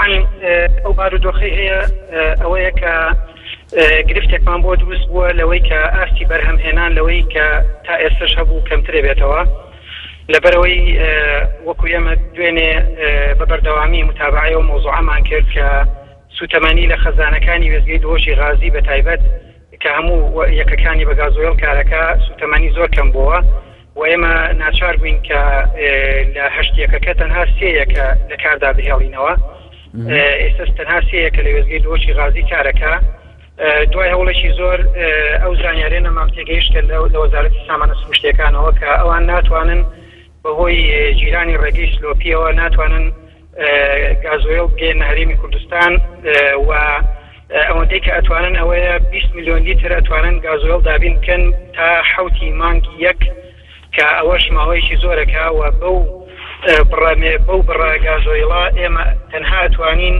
طبعا ئەو بارودۆخەی هەیە ئەوەیە کە گرفتێکمان بۆ دروست بووە لەوەی کە ئاستی بەرهەمهێنان لەوەی کە تا ئێستش هەبوو کەمترێ بێتەوە لەبەرەوەی وەکو ئێمە دوێنێ بە بەردەوامی متابعەیە و مۆزوعەمان کرد کە سوتەمەنی لە خەزانەکانی وێستگەی دۆشی غازی بە تایبەت کە هەموو یەکەکانی بە گازۆیل کارەکە سوتەمەنی زۆر کەم بووە و ئێمە ناچار بووین کە لە هەشت یەکەکە تەنها سێیەکە لە کاردا بهێڵینەوە ئێستاس تەنها سێیەکە لە وێستگەی دۆشی غازی کارەکە دوای هەوڵێکی زۆر ئەو زانیاریە نەمام تێگەیشتە لە وەزارەتی سامانە سروشتیەکانەوە کە ئەوان ناتوانن بەهۆی جیرانی ڕێگەی سلۆپیەوە ناتوانن گازۆیل بگەێنە هەرێمی کوردستان و ئەوەندەی کە ئەتوانن ئەوەیە 20 میلیۆن لیتر ئەتوانن گازۆیل دابین بکەن تا حوتی مانگی یەک کە ئەوەش ماوەیەکی زۆرەکە و بەو بڕە گازۆیڵە ئێمە تەنها ئەتوانین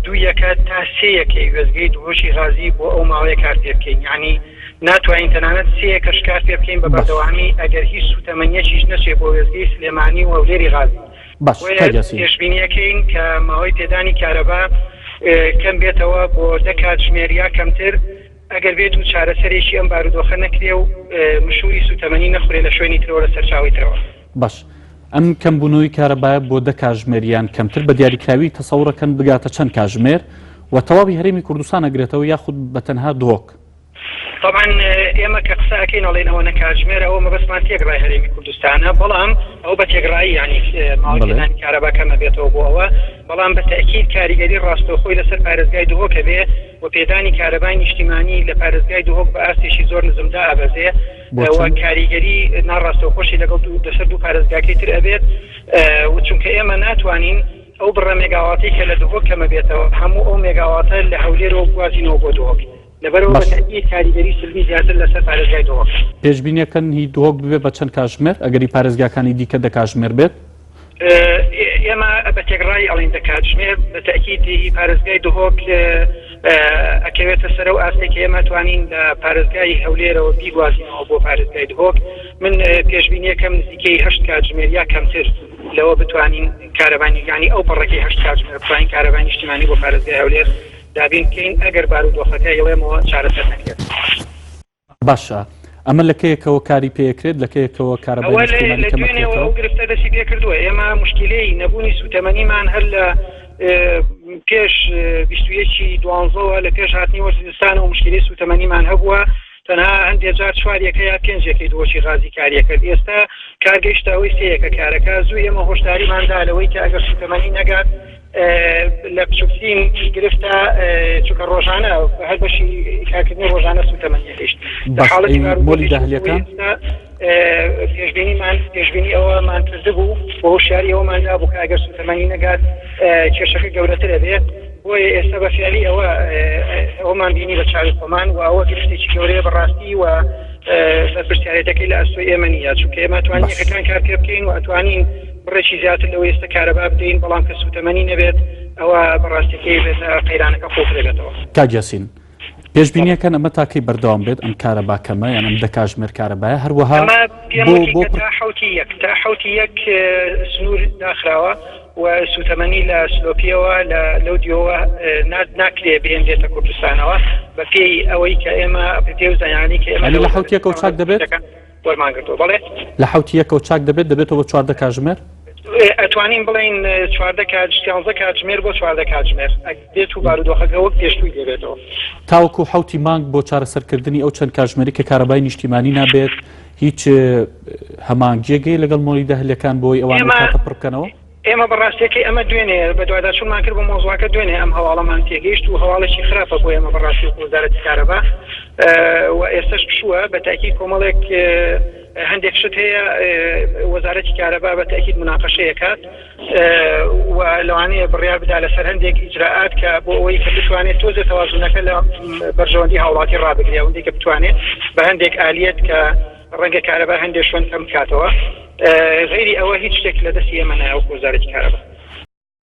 دوویەکە تا سێیەکەی وێستگەی دۆشی غازی بۆ ئەو ماوەیە کار پێ بکەین یعنی ناتوانین تەنانەت سێیەکەش کار پێ بکەین بە بەردەوامی ئەگەر هیچ سوتەمەنیەکیش نەچێت بۆ وێستگەی سلێمانی و هەولێری غازی پێشبینیەکەین کە ماوەی تێدانی کارەبا کەم بێتەوە بۆ 10 کاتژمێریە کەمتر ئەگەر بێت و چارەسەرێکی ئەم بارودۆخە نەکرێ و مشوری سوتەمەنی نەخورێ لە شوێنی ترەوە لە سەرچاوی ترەوە. باش ئەم کەمبوونەوەی کارەبایە بۆ 10 کاتژمێریان کەمتر بە دیاریکراوی تەسەوڕەکەن بگاتە چەند کاتژمێر و تەواوی هەرێمی کوردستان ئەگرێتەوە یاخود بە تەنها دۆک؟ طبعا ئێمە کە قسەکەین ئەڵێن ئەوە نەکاتژمێر ئەوە مەبەستمان تێگڕای هەرێمی کوردستانە بەڵام ئەو بە تێگڕایی ینی ماوەی کارەباکەمە بێتەوە بۆ ئەوە بەڵام بە تەکید کاریگەری ڕاستەوخۆی لەسەر پارێزگای دهۆکە بێ و پێدانی کارەبای نیشتیمانی لە پارێزگای دهۆک بە ئاستێکی زۆر نزمدا ئەبەزێ و کاریگەری ناڕاستەوخۆشی لەگەڵ لەسەر دوو پارێزگاکەی تر ئەبێت و چونکە ئێمە ناتوانین ئەو بڕە مێگاواتی کە لە دهۆک کەمە بێتەوە هەموو ئەو مێگاواتە لە هەولێرەوە بوازینەوە بۆ دهۆک لەبەرەوە بەتەکید کاریگەری سلمی زیاتر لەسەر پارێزگای دهۆک. پێشبینیەکەن هی دهۆک ببێ بە چەند کاتژمێر ئەگەری پارێزگاکانی دیکە 10 کاتژمێر بێت؟ ئێمە بە تێگڕای ئەڵین 10 کاتژمێر بە تەکیدی پارێزگای دهۆک ئەکەوێتە سەر و ئاستێک ئێمە توانین لە پارێزگای هەولێرەوە بیگوازینەوە بۆ پارێزگای دهۆک من پێشبینیەکەم نزیکەی 8 کاتژمێر یا کەمتر لەوە بتوانین کارەبانی یعنی ئەو پڕەکەی 8 کاتژمێر بتوانین کارەبای نیشتیمانی بۆ پارێزگای هەولێر دابین بکەین ئەگەر بارودۆخەکە هێڵێمەوە چارەسەر نەکرێت. باشە ئەمە لەکەیەکەوە کاری پێکرێت لەکەیەکەوە کارەبای نیشتیمانی کەمەکرێتەوە ئەو گرفتە دەستی پێ کردووە ئێمە مشکلەی نەبوونی سوتەمەنیمان هەر لە پێش 21/12 لە پێش هاتنی وەرزستان و مشکلەی سوتەمەنیمان هەبووە تەنها هەندێک جار 4 یا 5 دۆشی غازی کاریە کرد ئێستا کارگەیشتەوەی سێیەکە کارەکە زوو ئێمە هۆشداریماندا لەوەی کە ئەگەر سوتەمەنی نەگات لە بچووکترین گرفتە چونکە ڕۆژانە هەر بەشی کارکردنی ڕۆژانە سوتەمەنی هێشت لە حاڵەتی مۆلی داهلیەکان پێشبینی ئەوەمان کرده بوو بۆ هۆشیاری ئەوەماندا بوو کە ئەگەر سوتەمەنی نەگات کێشەکە گەورەترە بێت بۆیە ئێستا بە فعلی ئەوەمان بینی بە چاوی خۆمان و ئەوە گرفتێکی گەورەیە بەڕاستی و بەرپرسیارەتەکەی لە ئەستۆی ئێمە نیە چونکە ئێمە ئەتوانین یەکەکان کار پێ بکەین و ئەتوانین بڕێکی زیاتر لەوە ئێستا کارەبا بدەین بەڵام کە سوتەمەنی نەبێت ئەوە بەڕاستیەکەی بێتە قەیرانەکە خۆفرێ بێتەوە. کاگیاسین پێشبینیەکەن ئەمە تاکەی بەردەوام بێت ئەم کارەباکەمە یان ئەم 10 کاتژمێر کارەبایە هەروەها بۆ تا حوتی یەک سنوور داخراوە و سوتەمەنی لە سلۆپیەوە لەو دیەوە ناکرێ بهێنرێتە کوردستانەوە بە پێی ئەوەی کە ئێمە پێ و زانیانی کە ئێمە لە حوتیەکە و چاک دەبێت وەرمانگرتەوە بەڵێ لە حوتیەکە و چاک دەبێتەوە بۆ 14 کاتژمێر ئەتوانین بڵین 14 کاتژمێر بۆ 14 کاتژمێر دێت و بارودۆخەکە وەک پێشووی دەبێتەوە تاوەکو حوتی مانگ بۆ چارەسەرکردنی ئەو چەند کاتژمێری کە کارەبای نیشتیمانی نابێت هیچ هەمانگیەکەی لەگەڵ مۆلی داهلیەکان بۆی ئەوان کاتە پڕ بکەنەوە. ئێمە بەڕاستیەکەی ئەمە دوێنێ بە دوایداچوونمان کرد بە مۆزوعەکە دوێنێ ئەم هەواڵەمان تێگەیشت و هەواڵێکی خراپە بۆ ئێمە بەڕاستی وەزارەتی کارەبا و ئێستاش بشووە بە تاکید کۆمەڵێک هەندێک شت هەیە وەزارەتی کارەبا بە تاکید مناقەشەیەکات و لەوانەیە بڕیار بدا لەسەر هەندێک ئیجراءات کە بۆ ئەوەی کە بتوانێت تۆزە تەوازونەکە لە بەرژەوەندی هاوڵاتی ڕابگرێ ئەوەندەی کە بتوانێت بە هەندێک ئالیەت کە ڕەنگە کارەبا هەندێک شوێن کەم بکاتەوە غیری ئەوە هیچ شتێک لە دەستی ئێمە نایە وەکو وەزارەتی کارەبا.